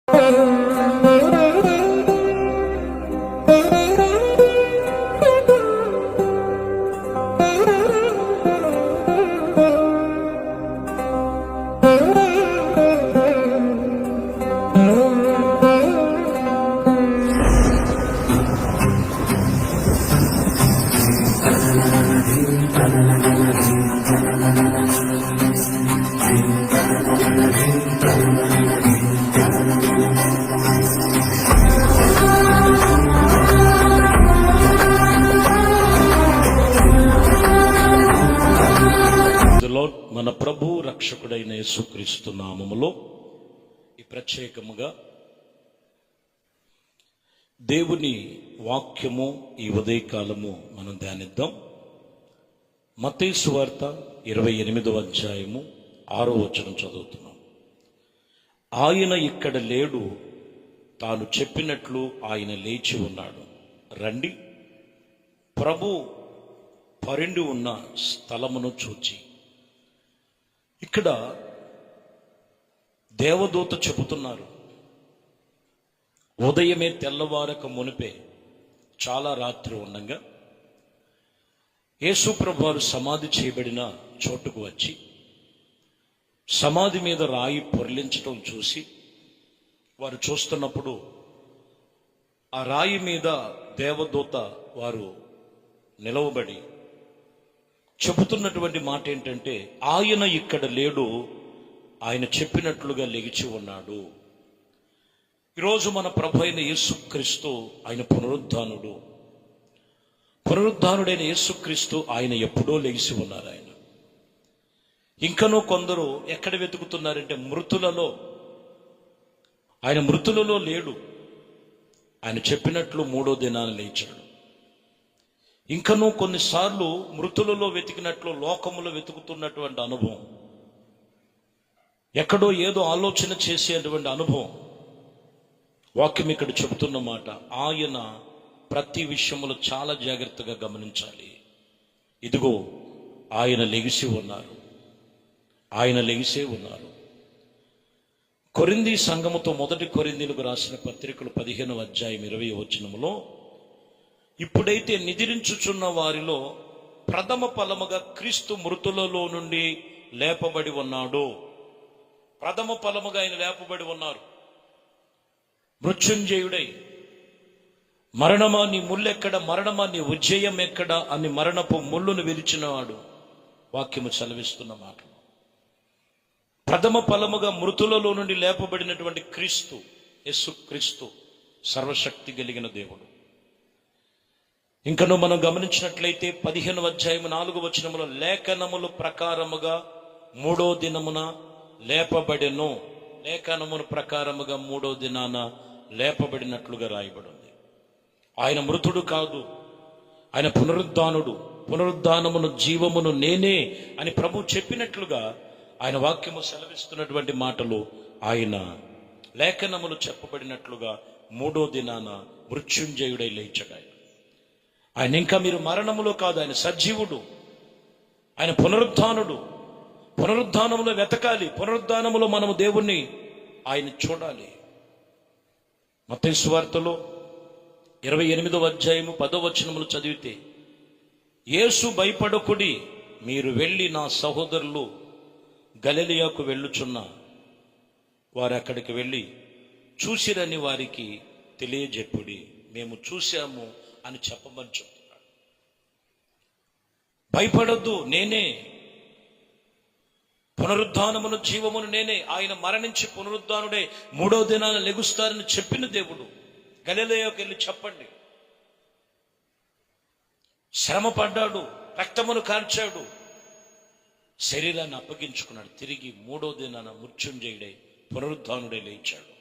మన ప్రభు రక్షకుడైన యేసుక్రీస్తు నామములో ఈ ప్రత్యేకముగా దేవుని వాక్యము ఈ ఉదయకాలము మనం ధ్యానిద్దాం. మత్తయి సువార్త 28వ అధ్యాయము 6వ వచనం చదువుతున్నాం. ఆయన ఇక్కడ లేడు, తాను చెప్పినట్లు ఆయన లేచి ఉన్నాడు. రండి, ప్రభు పరిండి ఉన్న స్థలమును చూచి. ఇక్కడ దేవదూత చెబుతున్నారు, ఉదయమే తెల్లవారక మునిపే చాలా రాత్రి ఉండగా యేసు ప్రభువారు సమాధి చేయబడిన చోటుకు వచ్చి సమాధి మీద రాయి పొర్లించడం చూసి వారు చూస్తున్నప్పుడు ఆ రాయి మీద దేవదూత వారు నిలవబడి చెబుతున్నటువంటి మాట ఏంటంటే, ఆయన ఇక్కడ లేడు, ఆయన చెప్పినట్లుగా లెగిచి ఉన్నాడు. ఈరోజు మన ప్రభు అయిన యేసుక్రీస్తు ఆయన పునరుద్ధానుడైన యేసుక్రీస్తు ఆయన ఎప్పుడో లెగిసి ఉన్నారు. ఆయన ఇంకనూ కొందరు ఎక్కడ వెతుకుతున్నారంటే మృతులలో. ఆయన మృతులలో లేడు, ఆయన చెప్పినట్లు 3వ దినాన లేచాడు. ఇంకనూ కొన్నిసార్లు మృతులలో వెతికినట్లు లోకములో వెతుకుతున్నటువంటి అనుభవం, ఎక్కడో ఏదో ఆలోచన చేసేటువంటి అనుభవం. వాక్యం ఇక్కడ చెబుతున్న మాట, ఆయన ప్రతి విషయంలో చాలా జాగ్రత్తగా గమనించాలి. ఇదిగో ఆయన లెగిసి ఉన్నారు, ఆయన లెగిసే ఉన్నారు. కొరింథీ సంఘముతో 1 కొరింథీలకు రాసిన పత్రికలు 15వ అధ్యాయం 20వ వచనములో, ఇప్పుడైతే నిద్రించుచున్న వారిలో ప్రథమ ఫలముగా క్రీస్తు మృతులలో నుండి లేపబడి ఉన్నాడు. ప్రథమ ఫలముగా ఆయన లేపబడి ఉన్నారు. మృత్యుంజయుడై, మరణమా నీ ముల్లెక్కడ, మరణమా నీ ఉజ్జయం ఎక్కడ అని మరణపు ముళ్ళును విరిచినవాడు. వాక్యము సెలవిస్తున్న మాటలు. ప్రథమ ఫలముగా మృతులలో నుండి లేపబడినటువంటి క్రీస్తు, యేసుక్రీస్తు సర్వశక్తి కలిగిన దేవుడు. ఇంకను మనం గమనించినట్లయితే 15వ అధ్యాయం 4వ వచనములో, లేఖనముల ప్రకారముగా 3వ దినమున లేపబడెను. లేఖనముల ప్రకారముగా 3వ దినాన లేపబడినట్లుగా రాయబడింది. ఆయన మృతుడు కాదు, ఆయన పునరుద్ధానుడు. పునరుద్ధానమును జీవమును నేనే అని ప్రభు చెప్పినట్లుగా ఆయన వాక్యము సెలవిస్తున్నటువంటి మాటలు, ఆయన లేఖనములు చెప్పబడినట్లుగా 3వ దినాన మృత్యుంజయుడై లేచాడు. ఆయన ఇంకా మీరు మరణములో కాదు, ఆయన సజీవుడు, ఆయన పునరుద్ధానుడు. పునరుద్ధానములో వెతకాలి, పునరుద్ధానములో మనము దేవుణ్ణి ఆయన చూడాలి. మత్తయి సువార్తలో 28వ అధ్యాయము 10వ వచనములు చదివితే, యేసు భయపడకుడి, మీరు వెళ్ళి నా సహోదరులు గలిలయకు వెళ్ళుచున్న వారు అక్కడికి వెళ్ళి చూసిరని వారికి తెలియజెప్పుడి. మేము చూశాము అని చెప్పమని చెప్తున్నాడు. భయపడొద్దు, నేనే పునరుద్ధానమును జీవమును నేనే. ఆయన మరణించి పునరుద్ధానుడే 3వ దినాన లెగుస్తారని చెప్పిన దేవుడు. గలిలయకు వెళ్ళి చెప్పండి. శ్రమ పడ్డాడు, రక్తమును కార్చాడు, శరీరాన్ని అప్పగించుకున్నాడు. తిరిగి 3వ దినాన మృత్యుంజయుడై పునరుద్ధానుడై లేచాడు.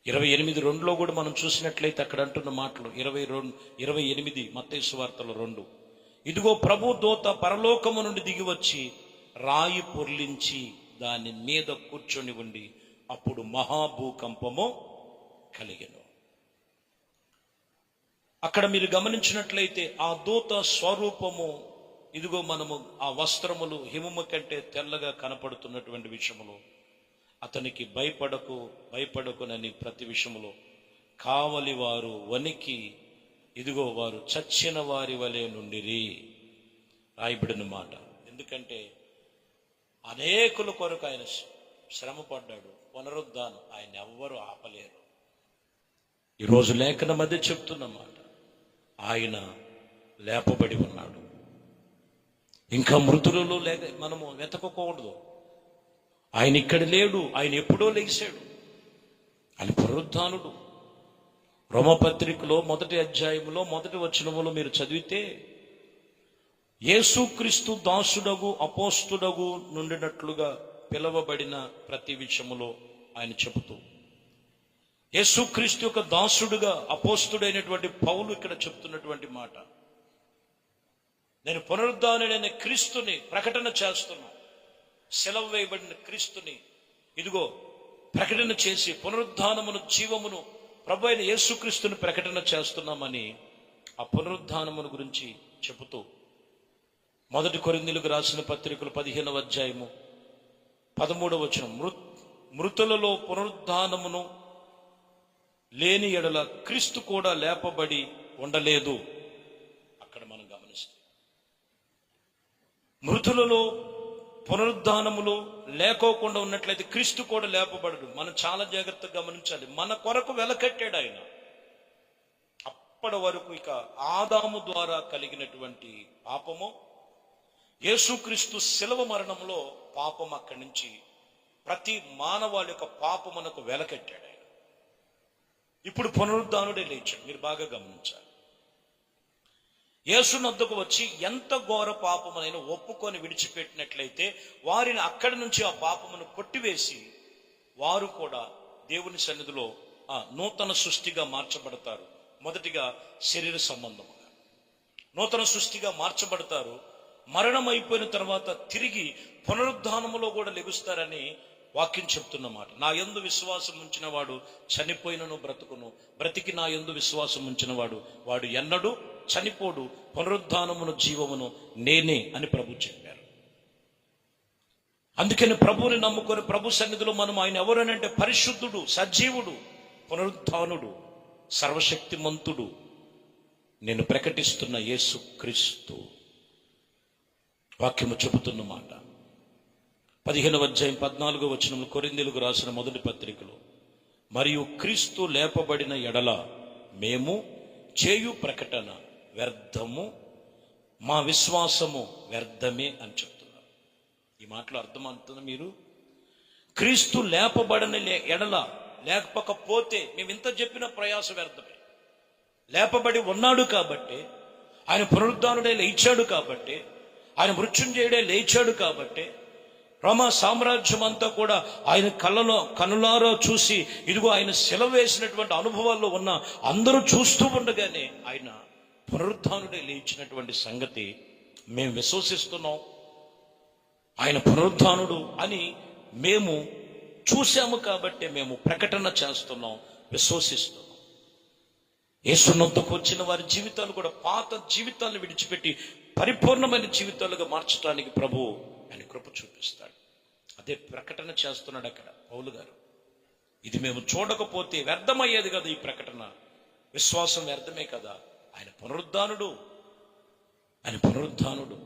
28:2లో కూడా మనం చూసినట్లయితే అక్కడ అంటున్న మాటలు 28 మత్తయి సువార్తలో 2, ఇదిగో ప్రభు దూత పరలోకము నుండి దిగి వచ్చి రాయి పొర్లించి దాని మీద కూర్చొని ఉండి అప్పుడు మహాభూకంపము కలిగెను. అక్కడ మీరు గమనించినట్లయితే ఆ దూత స్వరూపము, ఇదిగో మనము ఆ వస్త్రములు హిమము కంటే తెల్లగా కనపడుతున్నటువంటి విషయములు, అతనికి భయపడకునని ప్రతి విషయములో కావలి వారు వణికి ఇదిగో వారు చచ్చిన వారి వలె నుండిరి రాయబడిన మాట. ఎందుకంటే అనేకుల కొరకు ఆయన శ్రమ పడ్డాడు. పునరుద్ధానం ఆయన ఎవ్వరూ ఆపలేరు. ఈరోజు లేఖన మధ్య చెప్తున్నమాట, ఆయన లేపబడి ఉన్నాడు. ఇంకా మృతులలో మనము వెతకకూడదు. ఆయన ఇక్కడ లేడు, ఆయన ఎప్పుడో లేచాడు. ఆయన పునరుద్ధానుడు. రోమపత్రికలో 1వ అధ్యాయంలో 1వ వచనములో మీరు చదివితే, యేసుక్రీస్తు దాసుడగు అపోస్తుడగు నుండినట్లుగా పిలవబడిన ప్రతి విషయములో ఆయన చెబుతూ, యేసుక్రీస్తు యొక్క దాసుడుగా అపోస్తుడైనటువంటి పౌలు ఇక్కడ చెప్తున్నటువంటి మాట, నేను పునరుద్ధానుడైన క్రీస్తుని ప్రకటన చేస్తున్నా. సెలవు వేయబడిన క్రీస్తుని ఇదిగో ప్రకటన చేసి పునరుద్ధానమును జీవమును ప్రభు అయిన యేసుక్రీస్తుని ప్రకటన చేస్తున్నామని ఆ పునరుద్ధానమును గురించి చెబుతూ 1 కొరింథీయులకు రాసిన పత్రికలు 15వ అధ్యాయము 13వ వచనం, మృతులలో పునరుద్ధానమును లేని ఎడల క్రీస్తు కూడా లేపబడి ఉండలేదు. అక్కడ మనం గమనిస్తాం, మృతులలో పునరుద్ధానములు లేకోకుండా ఉన్నట్లయితే క్రీస్తు కూడా లేపబడడు. మనం చాలా జాగ్రత్తగా గమనించాలి. మన కొరకు వెలకట్టాడు ఆయన. అప్పటి వరకు ఇక ఆదాము ద్వారా కలిగినటువంటి పాపము, యేసుక్రీస్తు శిలువ మరణంలో పాపం అక్కడి నుంచి ప్రతి మానవాళి యొక్క పాపమునకు వెలకట్టాడు ఆయన. ఇప్పుడు పునరుద్ధానుడే లేచాడు. మీరు బాగా గమనించాలి. యేసునొద్దకు వచ్చి ఎంత ఘోర పాపమునైనా ఒప్పుకొని విడిచిపెట్టినట్లయితే వారిని అక్కడి నుంచి ఆ పాపమును కొట్టివేసి వారు కూడా దేవుని సన్నిధిలో నూతన సృష్టిగా మార్చబడతారు. మొదటిగా శరీర సంబంధముగా నూతన సృష్టిగా మార్చబడతారు. మరణం అయిపోయిన తర్వాత తిరిగి పునరుద్ధానములో కూడా లెగుస్తారని వాక్యం చెప్తున్నమాట. నా యందు విశ్వాసం ఉంచిన వాడు చనిపోయినను బ్రతుకును, బ్రతికి నా యందు విశ్వాసం ఉంచిన వాడు ఎన్నడూ చనిపోడు, పునరుద్ధానమును జీవమును నేనే అని ప్రభు చెప్పారు. అందుకని ప్రభువుని నమ్ముకొని ప్రభు సన్నిధిలో మనం ఆయన ఎవరనంటే పరిశుద్ధుడు, సజీవుడు, పునరుద్ధానుడు, సర్వశక్తిమంతుడు, నేను ప్రకటిస్తున్న యేసు క్రీస్తు. వాక్యము చెబుతున్న మాట 15వ అధ్యాయం 14వ వచనంలో కొరింథీయులకు రాసిన 1వ పత్రికలో, మరియు క్రీస్తు లేపబడిన ఎడల మేము చేయు ప్రకటన వ్యర్థము, మా విశ్వాసము వ్యర్థమే అని చెప్తున్నారు. ఈ మాటలో అర్థమవుతుంది మీరు? క్రీస్తు లేపబడిన ఎడల, లేకపోతే మేము ఇంత చెప్పిన ప్రయాస వ్యర్థమే. లేపబడి ఉన్నాడు కాబట్టి, ఆయన పునరుద్ధానుడే లేచాడు కాబట్టి, ఆయన మృత్యుంజయుడే లేచాడు కాబట్టి, రోమా సామ్రాజ్యం అంతా కూడా ఆయన కనులారా చూసి ఇదిగో ఆయన సెలవు వేసినటువంటి అనుభవాల్లో ఉన్న అందరూ చూస్తూ ఉండగానే ఆయన పునరుద్ధానుడే లేచినటువంటి సంగతి మేము విశ్వసిస్తున్నాం. ఆయన పునరుద్ధానుడు అని మేము చూశాము కాబట్టి మేము ప్రకటన చేస్తున్నాం, విశ్వసిస్తున్నాం. యేసునొద్దకు వచ్చిన వారి జీవితాలు కూడా పాత జీవితాలను విడిచిపెట్టి పరిపూర్ణమైన జీవితాలుగా మార్చడానికి ప్రభువు ఆయన కృప చూపిస్తాడు. అదే ప్రకటన చేస్తున్నాడు అక్కడ పౌలు గారు. ఇది మేము చూడకపోతే వ్యర్థమయ్యేది కదా ఈ ప్రకటన, విశ్వాసం వ్యర్థమే కదా. ఆయన పునరుద్ధానుడు, ఆయన పునరుద్ధానుడు.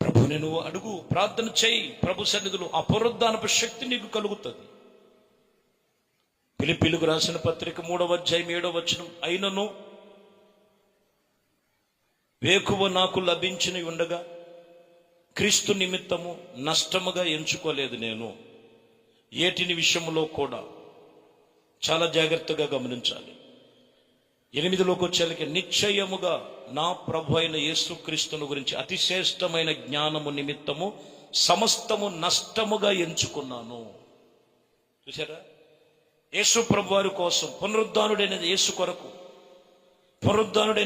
ప్రభుని నువ్వు అడుగు, ప్రార్థన చేయి ప్రభు సన్నిధిలో, ఆ పునరుద్ధానపు శక్తి నీకు కలుగుతుంది. ఫిలిప్పీయులకు రాసిన పత్రిక 3వ అధ్యాయం 7వ వచనం, అయినను వేకువ నాకు లభించిన ఉండగా క్రీస్తు నిమిత్తము నష్టముగా ఎంచుకోలేదు నేను. ఏటిని విషయంలో కూడా చాలా జాగ్రత్తగా గమనించాలి. 8లోకి వచ్చేళ్ళకి, నిశ్చయముగా నా ప్రభు అయిన యేసుక్రీస్తును గురించి అతిశ్రేష్టమైన జ్ఞానము నిమిత్తము సమస్తము నష్టముగా ఎంచుకున్నాను. చూసారా? యేసు ప్రభు వారి కోసం, పునరుద్ధానుడైన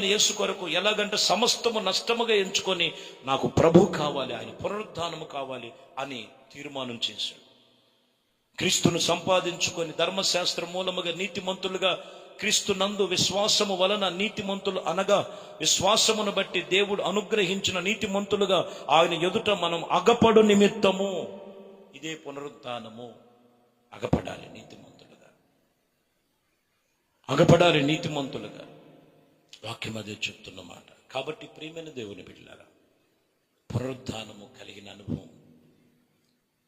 యేసు కొరకు ఎలాగంటే సమస్తము నష్టముగా ఎంచుకొని నాకు ప్రభు కావాలి, ఆయన పునరుద్ధానము కావాలి అని తీర్మానం చేశాడు. క్రీస్తును సంపాదించుకొని ధర్మశాస్త్ర మూలముగా నీతిమంతులుగా, క్రీస్తు నందు విశ్వాసము వలన నీతిమంతులు అనగా విశ్వాసమును బట్టి దేవుడు అనుగ్రహించిన నీతిమంతులుగా ఆయన ఎదుట మనం అగపడు నిమిత్తము ఇదే పునరుత్థానము. అగపడాలి నీతిమంతులుగా, అగపడాలి నీతిమంతులుగా. వాక్యం అదే చెప్తున్న మాట. కాబట్టి ప్రియమైన దేవుని బిడ్డలారా, పునరుత్థానము కలిగిన అనుభవం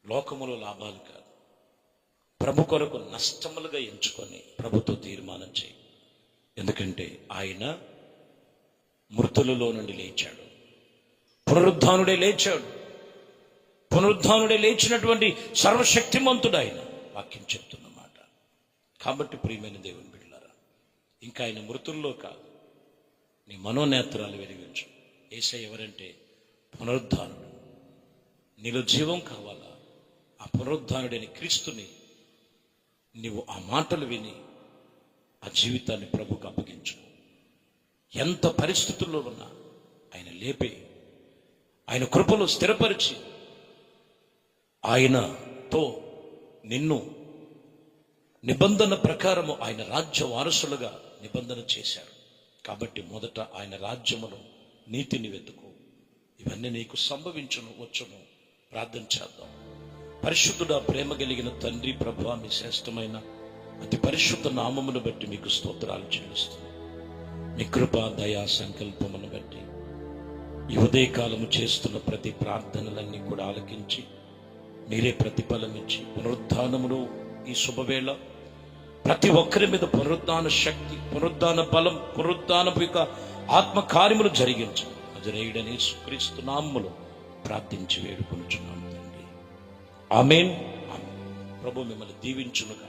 లోకములో లాభాలు కాదు, ప్రభు కొరకు నష్టములుగా ఎంచుకొని ప్రభుతో తీర్మానం చేయి. ఎందుకంటే ఆయన మృతులలో నుండి లేచాడు, పునరుద్ధానుడే లేచాడు. పునరుద్ధానుడే లేచినటువంటి సర్వశక్తిమంతుడు ఆయన. వాక్యం చెప్తున్నమాట. కాబట్టి ప్రియమైన దేవుని బిడ్డలారా, ఇంకా ఆయన మృతుల్లో కాదు, నీ మనోనేత్రాలు వెలిగించు. యేసయ్య ఎవరంటే పునరుద్ధానుడు. నీలో జీవం కావాలా? ఆ పునరుద్ధానుడైన క్రీస్తుని నీవు ఆ మాటలు విని ఆ జీవితాన్ని ప్రభుకు అప్పగించు. ఎంత పరిస్థితుల్లో ఉన్నా ఆయన లేపే, ఆయన కృపలో స్థిరపరిచి ఆయనతో నిన్ను నిబంధన ప్రకారము ఆయన రాజ్య వారసులుగా నిబంధన చేశారు. కాబట్టి మొదట ఆయన రాజ్యమును, నీతిని వెతుకు. ఇవన్నీ నీకు సంభవించును, వచ్చును. ప్రార్థన చేద్దాం. పరిశుద్ధుడా, ప్రేమ కలిగిన తండ్రి, ప్రభువా, మీ శ్రేష్టమైన అతి పరిశుద్ధ నామమును బట్టి మీకు స్తోత్రాలు చెల్లిస్తున్నాను. మీ కృపా, దయా సంకల్పమును బట్టి ఈ ఉదయకాలము చేస్తున్న ప్రతి ప్రార్థనలన్నీ కూడా ఆలకించి మీరే ప్రతిఫలం ఇచ్చి పునరుద్ధానమును ఈ శుభవేళ ప్రతి ఒక్కరి మీద పునరుద్ధాన శక్తి, పునరుద్ధాన బలం, పునరుద్ధానపు యొక్క ఆత్మకార్యములు జరిగించు. నజరేయుడైన యేసుక్రీస్తు నామములో ప్రార్థించి వేడుకొనుచున్నాము తండ్రి. ఆమేన్. ప్రభు మిమ్మల్ని దీవించునుగా.